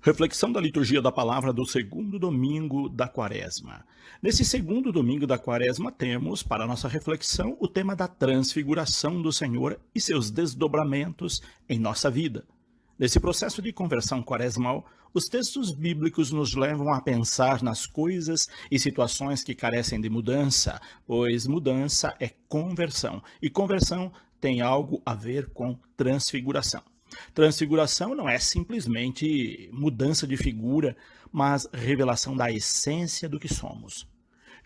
Reflexão da liturgia da palavra do segundo domingo da quaresma. Nesse segundo domingo da quaresma temos, para nossa reflexão, o tema da transfiguração do Senhor e seus desdobramentos em nossa vida. Nesse processo de conversão quaresmal, os textos bíblicos nos levam a pensar nas coisas e situações que carecem de mudança, pois mudança é conversão, e conversão tem algo a ver com transfiguração. Transfiguração não é simplesmente mudança de figura, mas revelação da essência do que somos.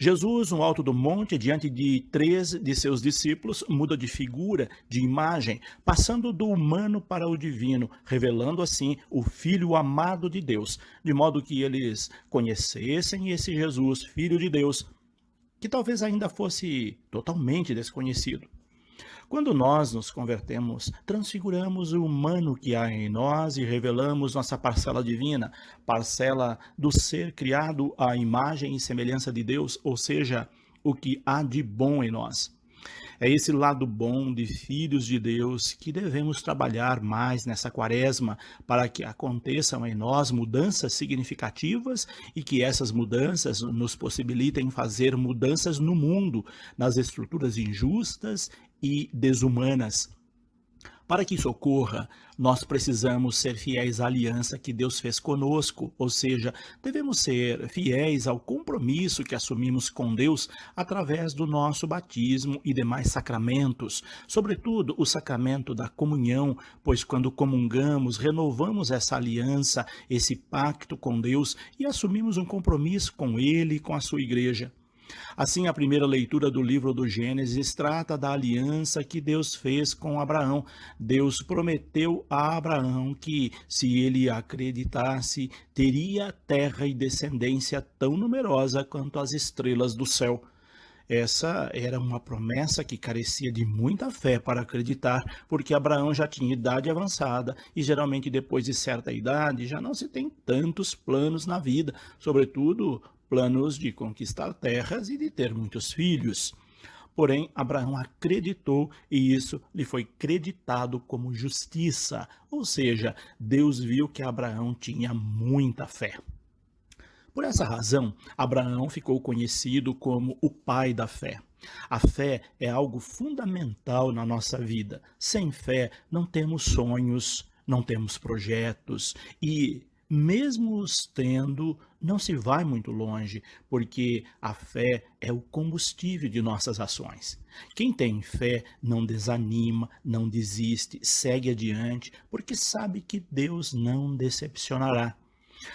Jesus, no alto do monte, diante de 3 de seus discípulos, muda de figura, de imagem, passando do humano para o divino, revelando assim o Filho amado de Deus, de modo que eles conhecessem esse Jesus, Filho de Deus, que talvez ainda fosse totalmente desconhecido. Quando nós nos convertemos, transfiguramos o humano que há em nós e revelamos nossa parcela divina, parcela do ser criado à imagem e semelhança de Deus, ou seja, o que há de bom em nós. É esse lado bom de filhos de Deus que devemos trabalhar mais nessa quaresma para que aconteçam em nós mudanças significativas e que essas mudanças nos possibilitem fazer mudanças no mundo, nas estruturas injustas e desumanas. Para que isso ocorra, nós precisamos ser fiéis à aliança que Deus fez conosco, ou seja, devemos ser fiéis ao compromisso que assumimos com Deus através do nosso batismo e demais sacramentos, sobretudo o sacramento da comunhão, pois quando comungamos, renovamos essa aliança, esse pacto com Deus e assumimos um compromisso com Ele e com a sua igreja. Assim, a primeira leitura do livro do Gênesis trata da aliança que Deus fez com Abraão. Deus prometeu a Abraão que, se ele acreditasse, teria terra e descendência tão numerosa quanto as estrelas do céu. Essa era uma promessa que carecia de muita fé para acreditar, porque Abraão já tinha idade avançada e geralmente depois de certa idade já não se tem tantos planos na vida, sobretudo planos de conquistar terras e de ter muitos filhos. Porém, Abraão acreditou e isso lhe foi creditado como justiça, ou seja, Deus viu que Abraão tinha muita fé. Por essa razão, Abraão ficou conhecido como o pai da fé. A fé é algo fundamental na nossa vida. Sem fé, não temos sonhos, não temos projetos e, mesmo os tendo, não se vai muito longe, porque a fé é o combustível de nossas ações. Quem tem fé não desanima, não desiste, segue adiante, porque sabe que Deus não decepcionará.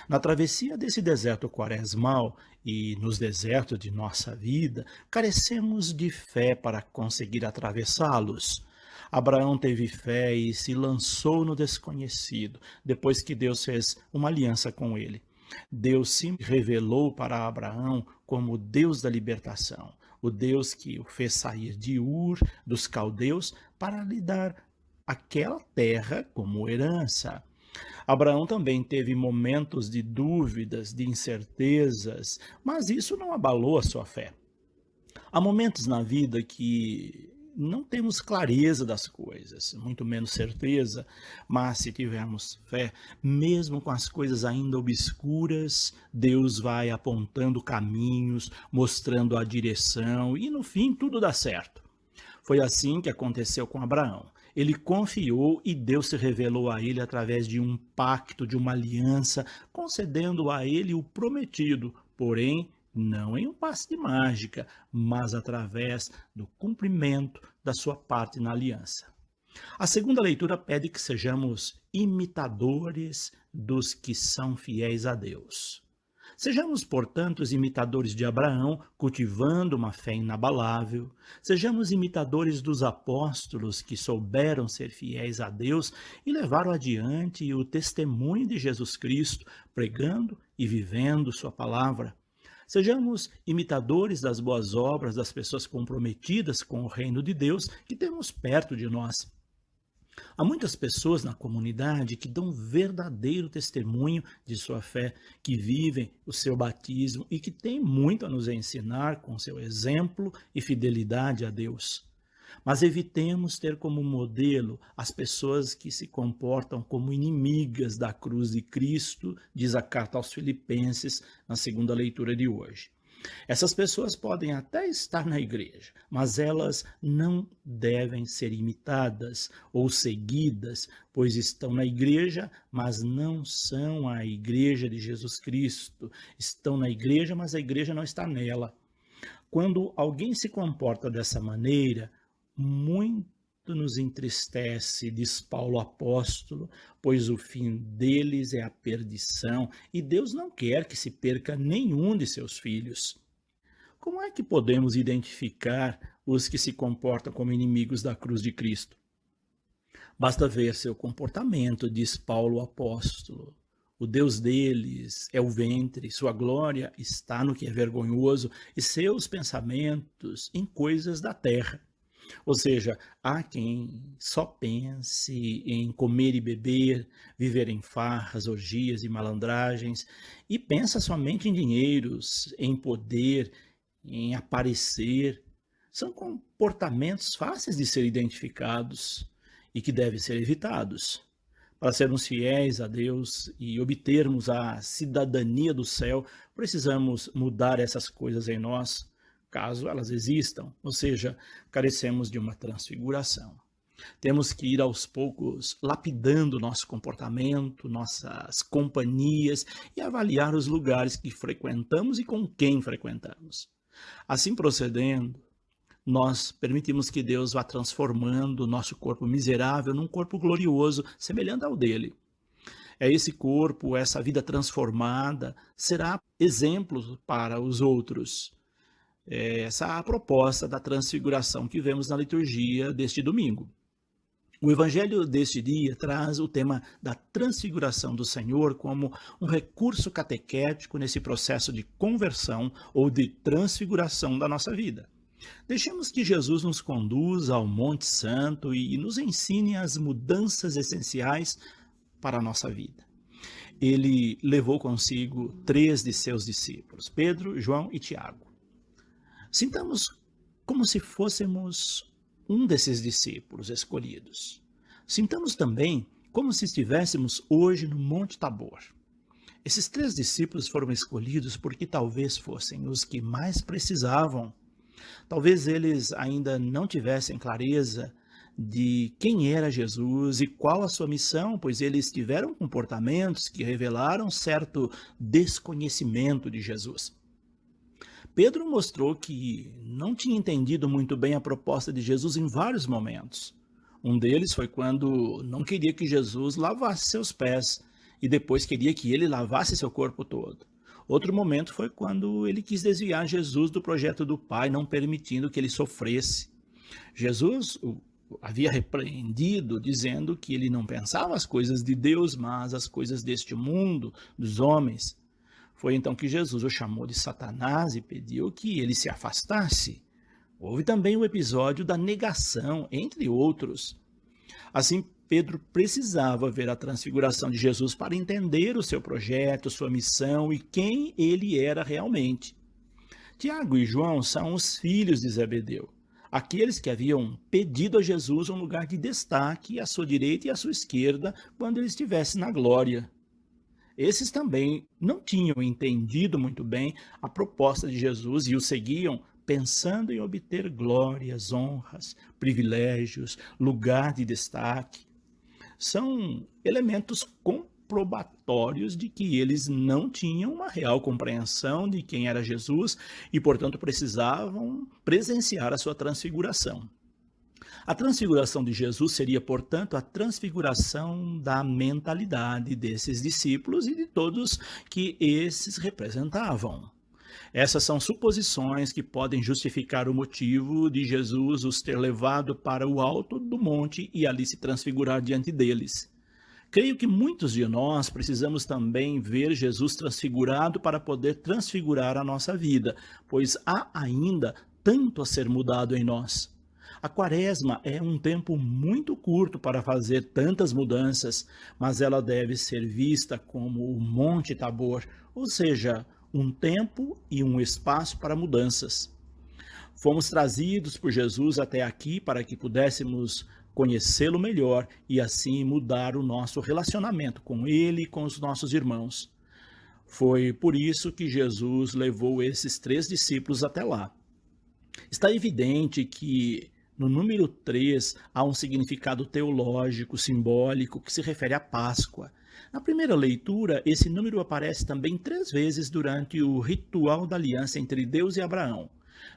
Na travessia desse deserto quaresmal e nos desertos de nossa vida, carecemos de fé para conseguir atravessá-los. Abraão teve fé e se lançou no desconhecido, depois que Deus fez uma aliança com ele. Deus se revelou para Abraão como o Deus da libertação, o Deus que o fez sair de Ur, dos caldeus, para lhe dar aquela terra como herança. Abraão também teve momentos de dúvidas, de incertezas, mas isso não abalou a sua fé. Há momentos na vida que não temos clareza das coisas, muito menos certeza, mas se tivermos fé, mesmo com as coisas ainda obscuras, Deus vai apontando caminhos, mostrando a direção e no fim tudo dá certo. Foi assim que aconteceu com Abraão. Ele confiou e Deus se revelou a ele através de um pacto, de uma aliança, concedendo a ele o prometido, porém, não em um passe de mágica, mas através do cumprimento da sua parte na aliança. A segunda leitura pede que sejamos imitadores dos que são fiéis a Deus. Sejamos, portanto, os imitadores de Abraão, cultivando uma fé inabalável. Sejamos imitadores dos apóstolos que souberam ser fiéis a Deus e levaram adiante o testemunho de Jesus Cristo, pregando e vivendo sua palavra. Sejamos imitadores das boas obras das pessoas comprometidas com o reino de Deus que temos perto de nós. Há muitas pessoas na comunidade que dão verdadeiro testemunho de sua fé, que vivem o seu batismo e que têm muito a nos ensinar com seu exemplo e fidelidade a Deus. Mas evitemos ter como modelo as pessoas que se comportam como inimigas da cruz de Cristo, diz a carta aos Filipenses, na segunda leitura de hoje. Essas pessoas podem até estar na igreja, mas elas não devem ser imitadas ou seguidas, pois estão na igreja, mas não são a igreja de Jesus Cristo. Estão na igreja, mas a igreja não está nela. Quando alguém se comporta dessa maneira, muito nos entristece, diz Paulo apóstolo, pois o fim deles é a perdição, e Deus não quer que se perca nenhum de seus filhos. Como é que podemos identificar os que se comportam como inimigos da cruz de Cristo? Basta ver seu comportamento, diz Paulo apóstolo. O Deus deles é o ventre, sua glória está no que é vergonhoso e seus pensamentos em coisas da terra. Ou seja, há quem só pense em comer e beber, viver em farras, orgias e malandragens, e pensa somente em dinheiros, em poder, em aparecer. São comportamentos fáceis de ser identificados e que devem ser evitados. Para sermos fiéis a Deus e obtermos a cidadania do céu, precisamos mudar essas coisas em nós, caso elas existam, ou seja, carecemos de uma transfiguração. Temos que ir aos poucos lapidando nosso comportamento, nossas companhias e avaliar os lugares que frequentamos e com quem frequentamos. Assim procedendo, nós permitimos que Deus vá transformando o nosso corpo miserável num corpo glorioso, semelhante ao dele. Esse corpo, essa vida transformada, será exemplo para os outros. Essa é a proposta da transfiguração que vemos na liturgia deste domingo. O evangelho deste dia traz o tema da transfiguração do Senhor como um recurso catequético nesse processo de conversão ou de transfiguração da nossa vida. Deixemos que Jesus nos conduza ao Monte Santo e nos ensine as mudanças essenciais para a nossa vida. Ele levou consigo 3 de seus discípulos, Pedro, João e Tiago. Sintamos como se fôssemos um desses discípulos escolhidos. Sintamos também como se estivéssemos hoje no Monte Tabor. Esses 3 discípulos foram escolhidos porque talvez fossem os que mais precisavam. Talvez eles ainda não tivessem clareza de quem era Jesus e qual a sua missão, pois eles tiveram comportamentos que revelaram certo desconhecimento de Jesus. Pedro mostrou que não tinha entendido muito bem a proposta de Jesus em vários momentos. Um deles foi quando não queria que Jesus lavasse seus pés e depois queria que ele lavasse seu corpo todo. Outro momento foi quando ele quis desviar Jesus do projeto do Pai, não permitindo que ele sofresse. Jesus o havia repreendido, dizendo que ele não pensava as coisas de Deus, mas as coisas deste mundo, dos homens. Foi então que Jesus o chamou de Satanás e pediu que ele se afastasse. Houve também o episódio da negação, entre outros. Assim, Pedro precisava ver a transfiguração de Jesus para entender o seu projeto, sua missão e quem ele era realmente. Tiago e João são os filhos de Zebedeu, aqueles que haviam pedido a Jesus um lugar de destaque à sua direita e à sua esquerda quando ele estivesse na glória. Esses também não tinham entendido muito bem a proposta de Jesus e o seguiam pensando em obter glórias, honras, privilégios, lugar de destaque. São elementos comprobatórios de que eles não tinham uma real compreensão de quem era Jesus e, portanto, precisavam presenciar a sua transfiguração. A transfiguração de Jesus seria, portanto, a transfiguração da mentalidade desses discípulos e de todos que esses representavam. Essas são suposições que podem justificar o motivo de Jesus os ter levado para o alto do monte e ali se transfigurar diante deles. Creio que muitos de nós precisamos também ver Jesus transfigurado para poder transfigurar a nossa vida, pois há ainda tanto a ser mudado em nós. A Quaresma é um tempo muito curto para fazer tantas mudanças, mas ela deve ser vista como o Monte Tabor, ou seja, um tempo e um espaço para mudanças. Fomos trazidos por Jesus até aqui para que pudéssemos conhecê-lo melhor e assim mudar o nosso relacionamento com ele e com os nossos irmãos. Foi por isso que Jesus levou esses 3 discípulos até lá. Está evidente que no número 3 há um significado teológico, simbólico, que se refere à Páscoa. Na primeira leitura, esse número aparece também 3 vezes durante o ritual da aliança entre Deus e Abraão.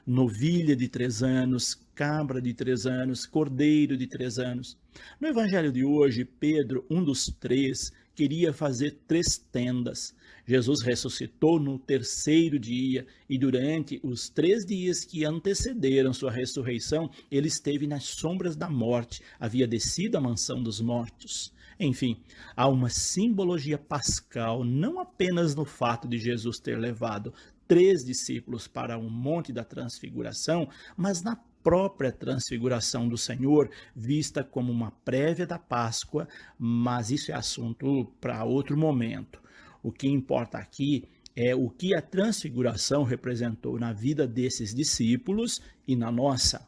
Novilha de 3 anos, cabra de 3 anos, cordeiro de 3 anos. No evangelho de hoje, Pedro, um dos 3, queria fazer 3 tendas. Jesus ressuscitou no 3º dia e durante os 3 dias que antecederam sua ressurreição, ele esteve nas sombras da morte, havia descido à mansão dos mortos. Enfim, há uma simbologia pascal, não apenas no fato de Jesus ter levado 3 discípulos para o Monte da Transfiguração, mas na própria transfiguração do Senhor, vista como uma prévia da Páscoa, mas isso é assunto para outro momento. O que importa aqui é o que a transfiguração representou na vida desses discípulos e na nossa.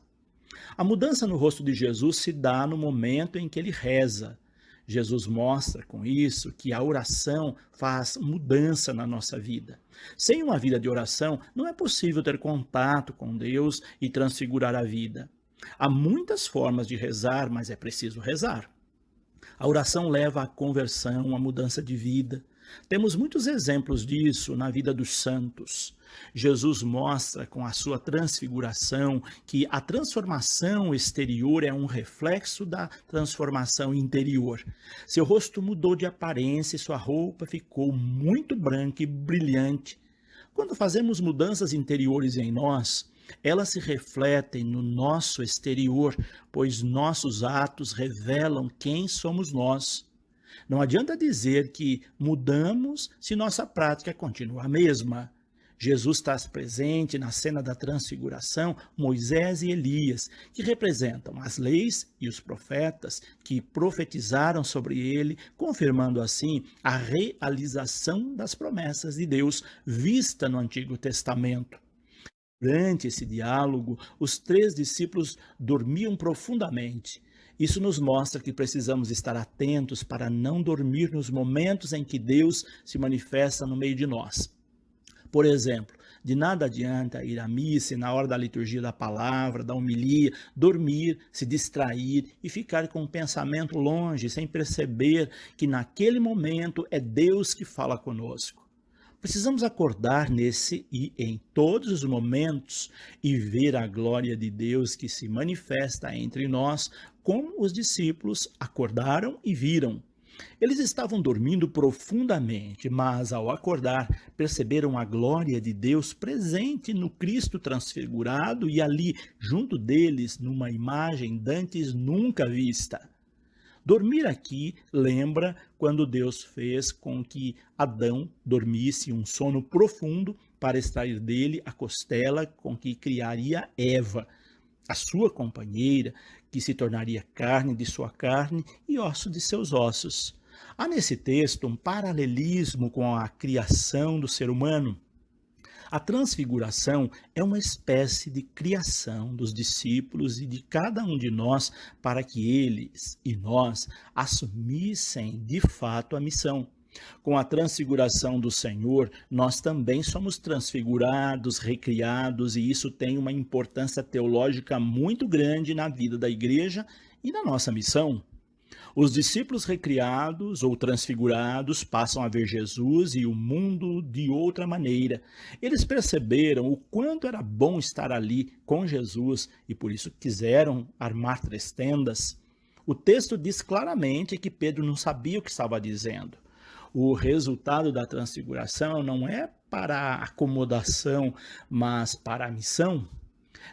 A mudança no rosto de Jesus se dá no momento em que ele reza. Jesus mostra com isso que a oração faz mudança na nossa vida. Sem uma vida de oração, não é possível ter contato com Deus e transfigurar a vida. Há muitas formas de rezar, mas é preciso rezar. A oração leva à conversão, à mudança de vida. Temos muitos exemplos disso na vida dos santos. Jesus mostra com a sua transfiguração que a transformação exterior é um reflexo da transformação interior. Seu rosto mudou de aparência e sua roupa ficou muito branca e brilhante. Quando fazemos mudanças interiores em nós, elas se refletem no nosso exterior, pois nossos atos revelam quem somos nós. Não adianta dizer que mudamos se nossa prática continua a mesma. Jesus está presente na cena da transfiguração, Moisés e Elias, que representam as leis e os profetas que profetizaram sobre ele, confirmando assim a realização das promessas de Deus vista no Antigo Testamento. Durante esse diálogo, os 3 discípulos dormiam profundamente. Isso nos mostra que precisamos estar atentos para não dormir nos momentos em que Deus se manifesta no meio de nós. Por exemplo, de nada adianta ir à missa e na hora da liturgia da palavra, da homilia, dormir, se distrair e ficar com o pensamento longe, sem perceber que naquele momento é Deus que fala conosco. Precisamos acordar nesse e em todos os momentos e ver a glória de Deus que se manifesta entre nós, como os discípulos acordaram e viram. Eles estavam dormindo profundamente, mas ao acordar, perceberam a glória de Deus presente no Cristo transfigurado e ali, junto deles, numa imagem dantes nunca vista. Dormir aqui lembra quando Deus fez com que Adão dormisse um sono profundo para extrair dele a costela com que criaria Eva, a sua companheira, que se tornaria carne de sua carne e osso de seus ossos. Há nesse texto um paralelismo com a criação do ser humano. A transfiguração é uma espécie de criação dos discípulos e de cada um de nós para que eles e nós assumissem de fato a missão. Com a transfiguração do Senhor, nós também somos transfigurados, recriados, e isso tem uma importância teológica muito grande na vida da igreja e na nossa missão. Os discípulos recriados ou transfigurados passam a ver Jesus e o mundo de outra maneira. Eles perceberam o quanto era bom estar ali com Jesus e por isso quiseram armar 3 tendas. O texto diz claramente que Pedro não sabia o que estava dizendo. O resultado da transfiguração não é para a acomodação, mas para a missão.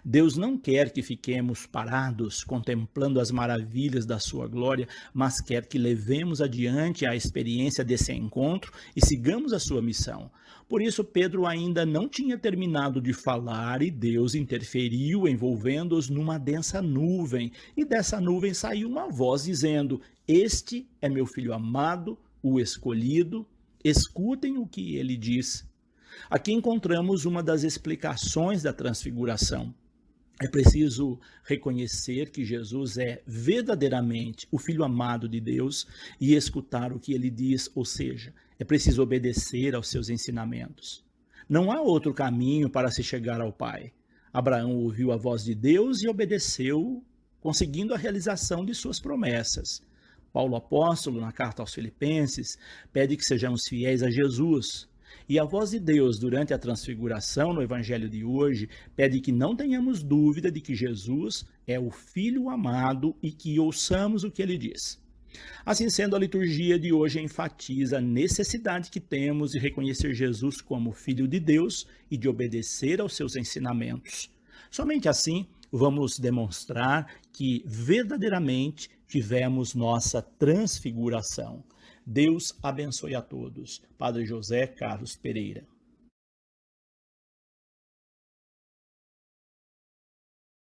Deus não quer que fiquemos parados contemplando as maravilhas da sua glória, mas quer que levemos adiante a experiência desse encontro e sigamos a sua missão. Por isso, Pedro ainda não tinha terminado de falar e Deus interferiu, envolvendo-os numa densa nuvem. E dessa nuvem saiu uma voz dizendo: "Este é meu filho amado, o escolhido, escutem o que ele diz." Aqui encontramos uma das explicações da transfiguração. É preciso reconhecer que Jesus é verdadeiramente o Filho amado de Deus e escutar o que ele diz, ou seja, é preciso obedecer aos seus ensinamentos. Não há outro caminho para se chegar ao Pai. Abraão ouviu a voz de Deus e obedeceu, conseguindo a realização de suas promessas. Paulo apóstolo, na carta aos Filipenses, pede que sejamos fiéis a Jesus. E a voz de Deus durante a transfiguração no evangelho de hoje pede que não tenhamos dúvida de que Jesus é o Filho amado e que ouçamos o que ele diz. Assim sendo, a liturgia de hoje enfatiza a necessidade que temos de reconhecer Jesus como Filho de Deus e de obedecer aos seus ensinamentos. Somente assim vamos demonstrar que verdadeiramente tivemos nossa transfiguração. Deus abençoe a todos. Padre José Carlos Pereira.